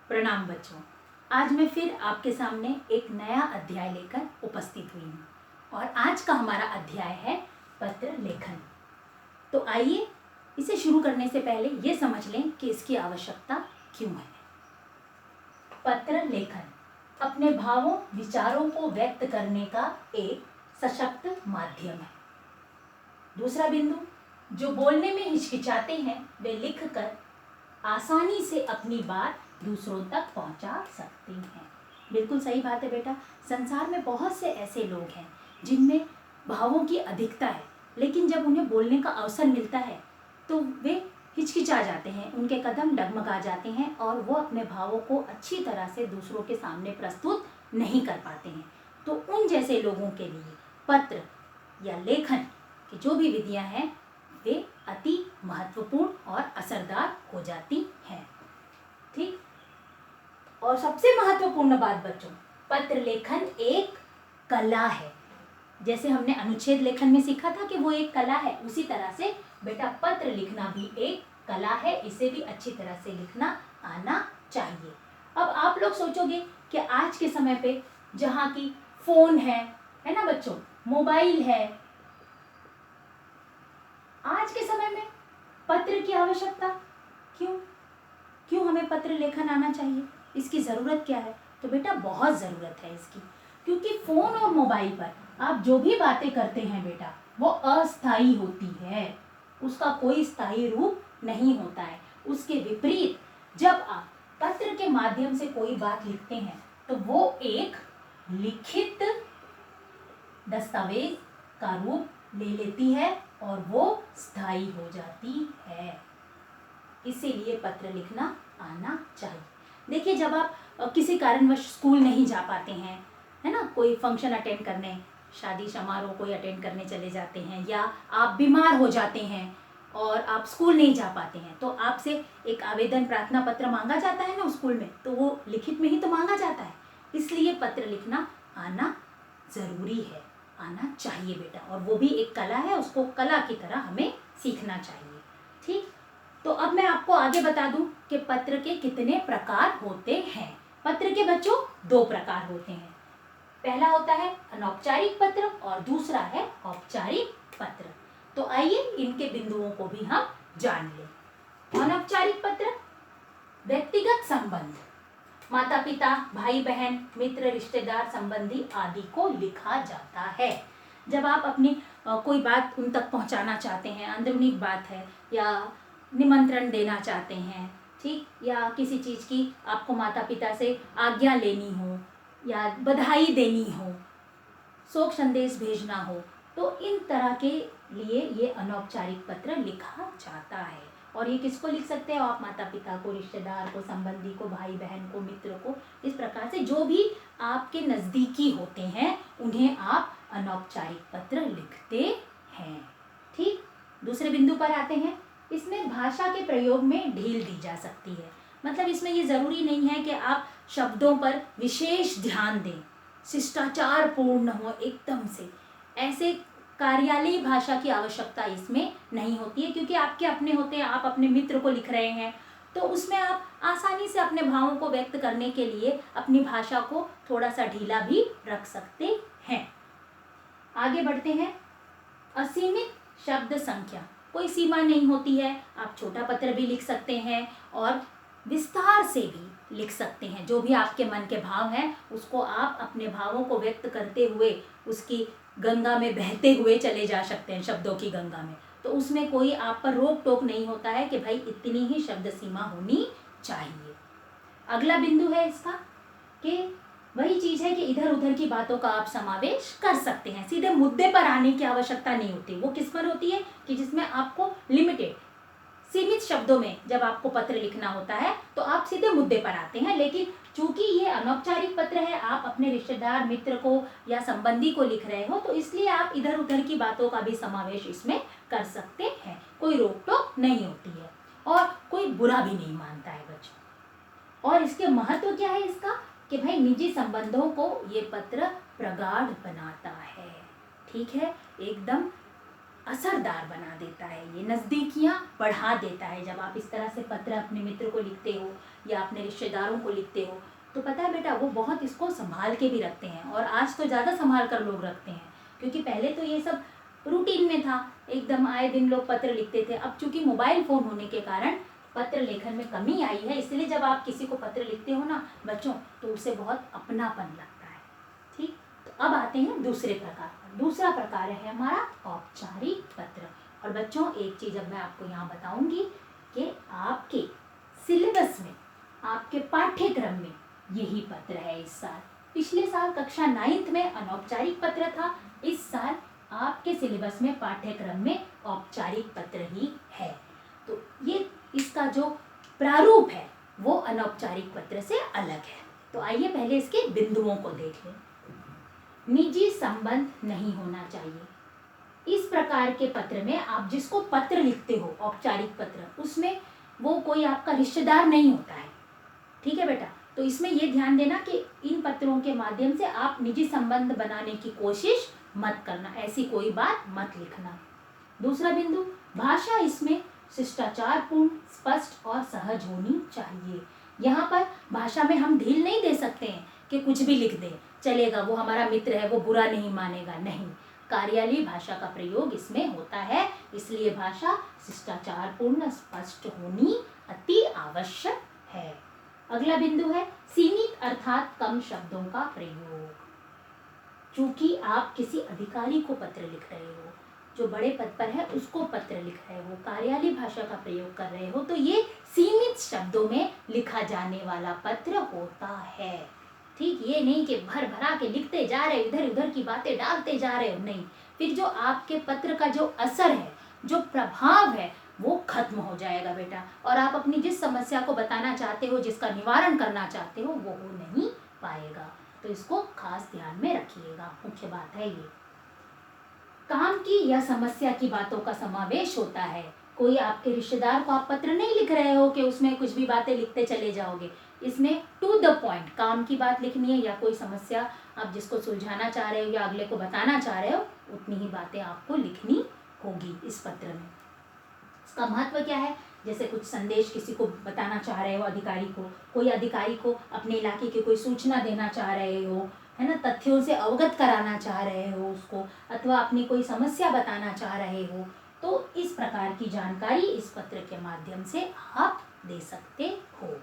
प्रणाम बच्चों। आज मैं फिर आपके सामने एक नया अध्याय लेकर उपस्थित हुई हूँ और आज का हमारा अध्याय है पत्र लेखन। तो आइए इसे शुरू करने से पहले ये समझ लें कि इसकी आवश्यकता क्यों है। पत्र लेखन अपने भावों विचारों को व्यक्त करने का एक सशक्त माध्यम है। दूसरा बिंदु, जो बोलने में हिचकिचाते हैं वे लिखकर आसानी से अपनी बात दूसरों तक पहुंचा सकते हैं। बिल्कुल सही बात है बेटा। संसार में बहुत से ऐसे लोग हैं जिनमें भावों की अधिकता है, लेकिन जब उन्हें बोलने का अवसर मिलता है तो वे हिचकिचा जाते हैं, उनके कदम डगमगा जाते हैं और वो अपने भावों को अच्छी तरह से दूसरों के सामने प्रस्तुत नहीं कर पाते हैं। तो उन जैसे लोगों के लिए पत्र या लेखन की जो भी विधियां हैं वे अति महत्वपूर्ण और असरदार हो जाती हैं। ठीक। और सबसे महत्वपूर्ण बात बच्चों, पत्र लेखन एक कला है। जैसे हमने अनुच्छेद लेखन में सीखा था कि वो एक कला है, उसी तरह से बेटा पत्र लिखना भी एक कला है। इसे भी अच्छी तरह से लिखना आना चाहिए। अब आप लोग सोचोगे कि आज के समय पे जहाँ की फोन है ना बच्चों, मोबाइल है, आज के समय में पत्र की आवश्यकता क्यों हमें पत्र लेखन आना चाहिए? इसकी ज़रूरत क्या है? तो बेटा बहुत ज़रूरत है इसकी, क्योंकि फ़ोन और मोबाइल पर आप जो भी बातें करते हैं बेटा वो अस्थायी होती है, उसका कोई स्थायी रूप नहीं होता है। उसके विपरीत जब आप पत्र के माध्यम से कोई बात लिखते हैं तो वो एक लिखित दस्तावेज का रूप ले लेती है और वो स्थायी हो जाती है। इसीलिए पत्र लिखना आना चाहिए। देखिए, जब आप किसी कारणवश स्कूल नहीं जा पाते हैं, है ना, कोई फंक्शन अटेंड करने, शादी समारोह कोई अटेंड करने चले जाते हैं, या आप बीमार हो जाते हैं और आप स्कूल नहीं जा पाते हैं, तो आपसे एक आवेदन प्रार्थना पत्र मांगा जाता है ना स्कूल में, तो वो लिखित में ही तो मांगा जाता है। इसलिए पत्र लिखना आना ज़रूरी है, आना चाहिए बेटा। और वो भी एक कला है, उसको कला की तरह हमें सीखना चाहिए। ठीक। तो अब मैं आपको आगे बता दूं कि पत्र के कितने प्रकार होते हैं। पत्र के बच्चों दो प्रकार होते हैं। पहला होता है अनौपचारिक पत्र और दूसरा है औपचारिक पत्र। तो आइए इनके बिंदुओं को भी हम जान लें। अनौपचारिक पत्र व्यक्तिगत संबंध, माता पिता, भाई बहन, मित्र, रिश्तेदार, संबंधी आदि को लिखा जाता है। जब आप अपनी कोई बात उन तक पहुंचाना चाहते हैं, अंदरूनी बात है, या निमंत्रण देना चाहते हैं, ठीक, या किसी चीज़ की आपको माता पिता से आज्ञा लेनी हो, या बधाई देनी हो, शोक संदेश भेजना हो, तो इन तरह के लिए ये अनौपचारिक पत्र लिखा जाता है। और ये किसको लिख सकते हैं आप? माता पिता को, रिश्तेदार को, संबंधी को, भाई बहन को, मित्र को। इस प्रकार से जो भी आपके नज़दीकी होते हैं उन्हें आप अनौपचारिक पत्र लिखते हैं। ठीक। दूसरे बिंदु पर आते हैं। इसमें भाषा के प्रयोग में ढील दी जा सकती है। मतलब इसमें ये ज़रूरी नहीं है कि आप शब्दों पर विशेष ध्यान दें, शिष्टाचार पूर्ण हो एकदम से। ऐसे कार्यालयी भाषा की आवश्यकता इसमें नहीं होती है, क्योंकि आपके अपने होते हैं, आप अपने मित्र को लिख रहे हैं, तो उसमें आप आसानी से अपने भावों को व्यक्त करने के लिए अपनी भाषा को थोड़ा सा ढीला भी रख सकते हैं। आगे बढ़ते हैं। असीमित शब्द संख्या, कोई सीमा नहीं होती है। आप छोटा पत्र भी लिख सकते हैं और विस्तार से भी लिख सकते हैं। जो भी आपके मन के भाव हैं उसको आप अपने भावों को व्यक्त करते हुए उसकी गंगा में बहते हुए चले जा सकते हैं, शब्दों की गंगा में। तो उसमें कोई आप पर रोक टोक नहीं होता है कि भाई इतनी ही शब्द सीमा होनी चाहिए। अगला बिंदु है इसका कि वही चीज़ है कि इधर उधर की बातों का आप समावेश कर सकते हैं। सीधे मुद्दे पर आने की आवश्यकता नहीं होती। वो किस पर होती है कि जिसमें आपको लिमिटेड, सीमित शब्दों में जब आपको पत्र लिखना होता है तो आप सीधे मुद्दे पर आते हैं। लेकिन चूंकि ये अनौपचारिक पत्र है, आप अपने रिश्तेदार, मित्र को या संबंधी को लिख रहे हो, तो इसलिए आप इधर उधर की बातों का भी समावेश इसमें कर सकते हैं। कोई रोक टोक नहीं होती है और कोई बुरा भी नहीं मानता है बच्चों। और इसके महत्व क्या है इसका कि भाई निजी संबंधों को ये पत्र प्रगाढ़ बनाता है। ठीक है, एकदम असरदार बना देता है, ये नज़दीकियाँ बढ़ा देता है। जब आप इस तरह से पत्र अपने मित्र को लिखते हो या अपने रिश्तेदारों को लिखते हो तो पता है बेटा वो बहुत इसको संभाल के भी रखते हैं, और आज तो ज़्यादा संभाल कर लोग रखते हैं, क्योंकि पहले तो ये सब रूटीन में था, एकदम आए दिन लोग पत्र लिखते थे। अब चूंकि मोबाइल फ़ोन होने के कारण पत्र लेखन में कमी आई है, इसलिए जब आप किसी को पत्र लिखते हो ना बच्चों तो उसे बहुत अपनापन लगता है। ठीक, तो अब आते हैं दूसरे प्रकार पर। दूसरा प्रकार है हमारा औपचारिक पत्र। और बच्चों एक चीज़ अब मैं आपको यहाँ बताऊंगी कि आपके सिलेबस में, आपके पाठ्यक्रम में यही पत्र है इस साल। पिछले साल कक्षा 9th में अनौपचारिक पत्र था, इस साल आपके सिलेबस में पाठ्यक्रम में औपचारिक पत्र ही है। तो ये इसका जो प्रारूप है वो अनौपचारिक पत्र से अलग है। तो आइए पहले इसके बिंदुओं को देख लें। निजी संबंध नहीं होना चाहिए। इस प्रकार के पत्र में आप जिसको पत्र लिखते हो, औपचारिक पत्र, उसमें वो कोई आपका रिश्तेदार नहीं होता है। ठीक है बेटा, तो इसमें ये ध्यान देना कि इन पत्रों के माध्यम से आप निजी संबंध बनाने की कोशिश मत करना, ऐसी कोई बात मत लिखना। दूसरा बिंदु, भाषा इसमें शिष्टाचारपूर्ण, स्पष्ट और सहज होनी चाहिए। यहाँ पर भाषा में हम ढील नहीं दे सकते हैं कि कुछ भी लिख दें, चलेगा, वो हमारा मित्र है, वो बुरा नहीं मानेगा, नहीं। कार्यालयीय भाषा का प्रयोग इसमें होता है, इसलिए भाषा शिष्टाचारपूर्ण, स्पष्ट होनी अति आवश्यक है। अगला बिंदु है सीमित अर्थात कम शब्दों का प्रयोग। चूंकि आप किसी अधिकारी को पत्र लिख रहे हो, जो बड़े पद पर है उसको पत्र लिख रहे हो, कार्यालय भाषा का प्रयोग कर रहे हो, तो ये सीमित शब्दों में लिखा जाने वाला पत्र होता है। ठीक, ये नहीं कि भर भरा के लिखते जा रहे, इधर उधर की बातें डालते जा रहे हो, नहीं। फिर जो आपके पत्र का जो असर है, जो प्रभाव है, वो खत्म हो जाएगा बेटा, और आप अपनी जिस समस्या को बताना चाहते हो, जिसका निवारण करना चाहते हो, वो हो नहीं पाएगा। तो इसको खास ध्यान में रखिएगा, मुख्य बात है ये। काम की या समस्या की बातों का समावेश होता है। कोई आपके रिश्तेदार को आप पत्र नहीं लिख रहे हो कि उसमें कुछ भी बातें लिखते चले जाओगे। इसमें टू द पॉइंट काम की बात लिखनी है, या कोई समस्या आप जिसको सुलझाना चाह रहे हो या अगले को बताना चाह रहे हो, उतनी ही बातें आपको लिखनी होगी इस पत्र में। इसका महत्व क्या है? जैसे कुछ संदेश किसी को बताना चाह रहे हो, अधिकारी को, कोई अधिकारी को अपने इलाके की कोई सूचना देना चाह रहे हो, है ना, तथ्यों से अवगत कराना चाह रहे हो उसको, अथवा अपनी कोई समस्या बताना चाह रहे हो, तो इस प्रकार की जानकारी इस पत्र के माध्यम से आप दे सकते हो।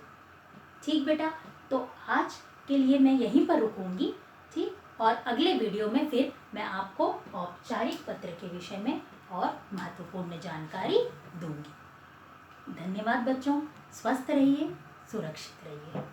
ठीक बेटा, तो आज के लिए मैं यहीं पर रुकूंगी। ठीक, और अगले वीडियो में फिर मैं आपको औपचारिक पत्र के विषय में और महत्वपूर्ण जानकारी दूंगी। धन्यवाद बच्चों, स्वस्थ रहिए, सुरक्षित रहिए।